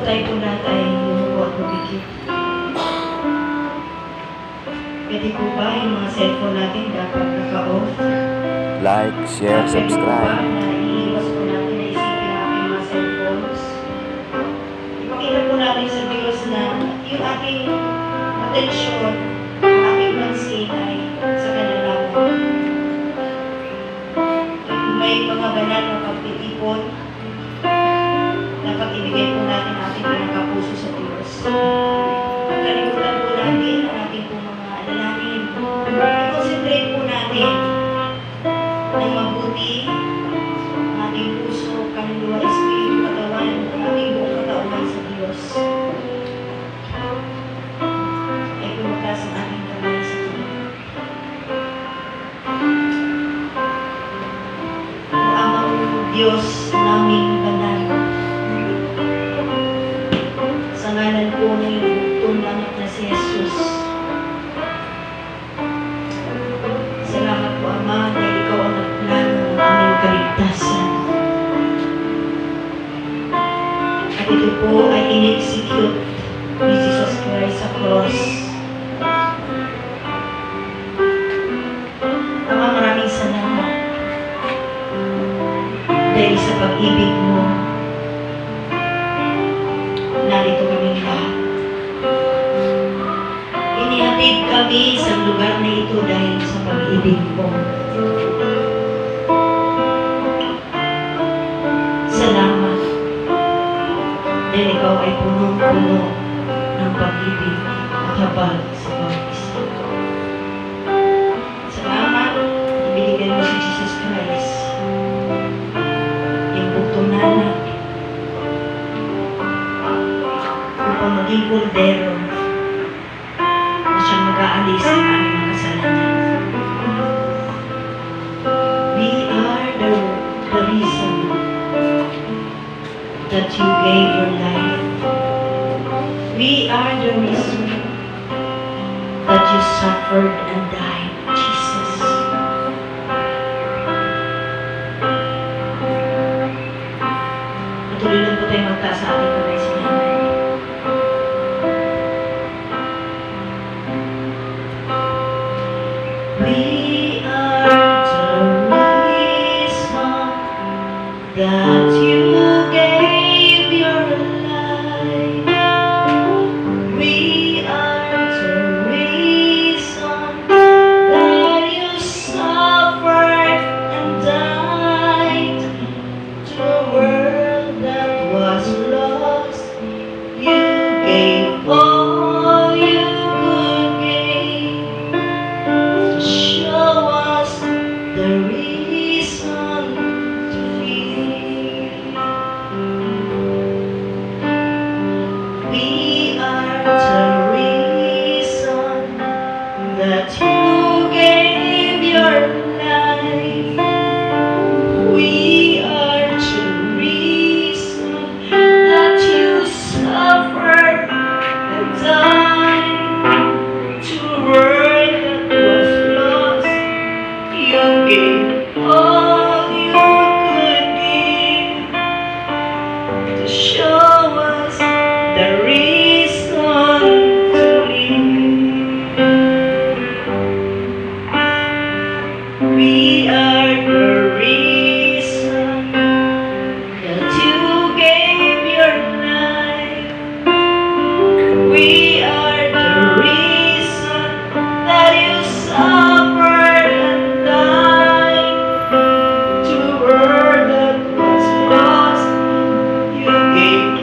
tayo po lahat ay lumupo at bumikit. Pwede po ba yung mga cellphone natin dapat naka-off? Like, share, Pwede po ba subscribe. na iiwas po natin na isipin natin mga cellphones? Ipakita po natin sa Diyos na yung ating atensyon, ang ating pansin ay sa Kanya lamang. Kung may mga banal na pagtitipon, dapat ibigay po natin ang ating pinakapuso sa Diyos. Pagkalimutan po natin ang ating po mga alalahanin. I-concentrate po natin ng mabuti ang ating puso, kaluluwa, espiritu, katawan, ang ating buong katawan sa Diyos. Ay pumataas ang ating kamay sa Diyos. O amang Diyos naming banal, sa ngalan po ng iyong anak na si Jesus. Salamat po, Ama, dahil ikaw ang nagplano ng aming kaligtasan. At ito po ay in-execute ni Jesus Christ sa cross. Ama, maraming salamat dahil sa pag-ibig mo, narito kaming lahat. Inihatid kami sa lugar na ito dahil sa pag-ibig mo. Salamat dahil ikaw ay punong-puno ng pag-ibig at habag sa bawat isa. Salamat, ibinigay mo si Jesus Christ, yung bugtong nanak, upang maging kordero na siyang mag-aalis ng aming mga kasalanan. We are the reason that you gave your life. We are the reason that you suffered and died, Jesus. Patuloy lang po tayo magtaas sa ating kamay sa Nanay. We are the reason that you gave your life. We are the reason that you suffered and died. To a world that was lost, you gave all you could give to show us the reason to live. We are the reason that you gave your life. We are the reason that you suffered and died. To a world that was lost, you gave all you could give to show us the reason to live. We are the reason that you gave your life. We are the reason that you suffered and died. To a world that was lost, you gave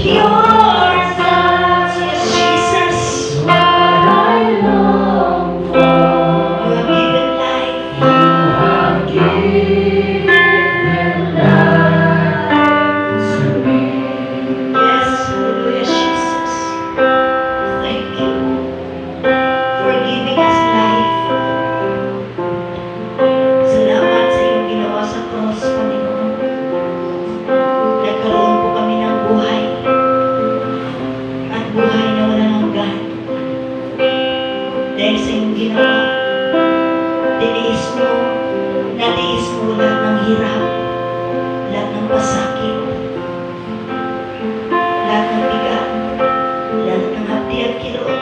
Your touch, yes, Jesus. What I long for, You have given life. you have given life to me. Yes, hallelujah, Jesus. Thank you for giving us life. Salamat sa iyong ginawa sa cross, Panginoon. Nagkaroon po kami ng buhay. At buhay na walang hanggan. Dahil sa iyong ginawa, natiis mo lahat ng hirap, lahat ng pasakit, lahat ng bigat, lahat ng hapdi at kirot.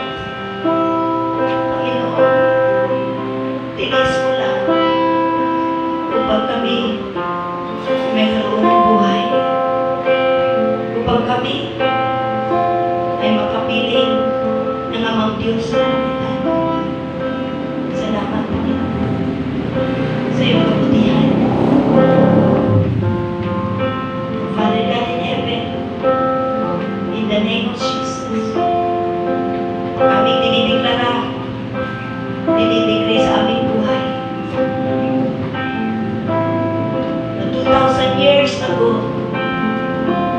Panginoon, tinis mo lang upang kami may karoon ng buhay, upang kami ay makapiling ng Amang Diyos sa kanilang. Salamat, Panginoon, sa iyong kabutihan. Father God in heaven, in the name of Jesus, aming dinideklara sa aming buhay. Na 2,000 years ago,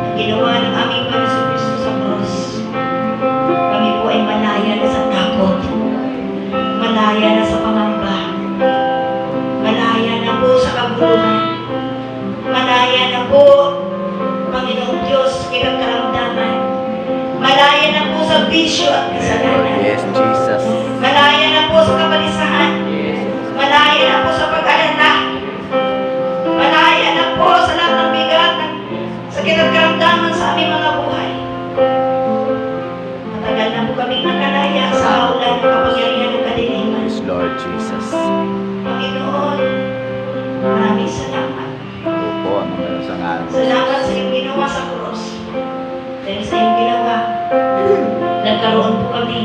ang ginawa ng aming Panginoon Kristo sa cross, kami po ay malaya na sa takot, malaya na sa pangamba, malaya na po sa kabuluhan, malaya na po, Panginoong Diyos, kinagkaramdaman, malaya na po sa bisyo at kasalanan. Yes, Jesus. Malaya na po sa kabalisahan. Malaya na po sa pag-alala. Malaya na po sa lahat ng bigat ng sakit at karamdaman sa aming mga buhay. Matagal na po kaming nakalaya sa haulan ng kapangyarihan ng kadiliman. Yes, Lord Jesus. Panginoon, maraming salamat. Ito po ang mga nasangalan. Salamat sa iyong ginawa sa cross. Dahil sa iyong ginawa, nagkaroon po kami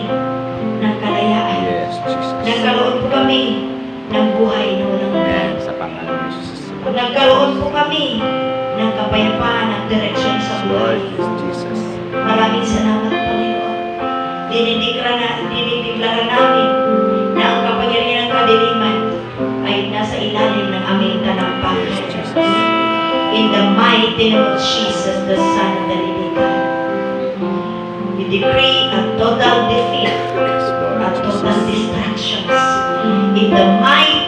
ng kalayaan. Yes, Jesus. Nagkaroon po kami ng buhay na walang hanggan. Amen. Sa pangalan ni Jesus. Nagkaroon po kami ng kapayapaan at direksyon sa Yes, buhay. Lord. Yes, Jesus. Maraming salamat, Panginoon. Dinideklara namin na ang kapangyarihan ng kadiliman ay nasa ilalim ng aming Yes, talampakan. Jesus. In the mighty name of Jesus, the Son of the living God, we decree a total defeat, Yes, Lord a total Jesus. distractions. In the mighty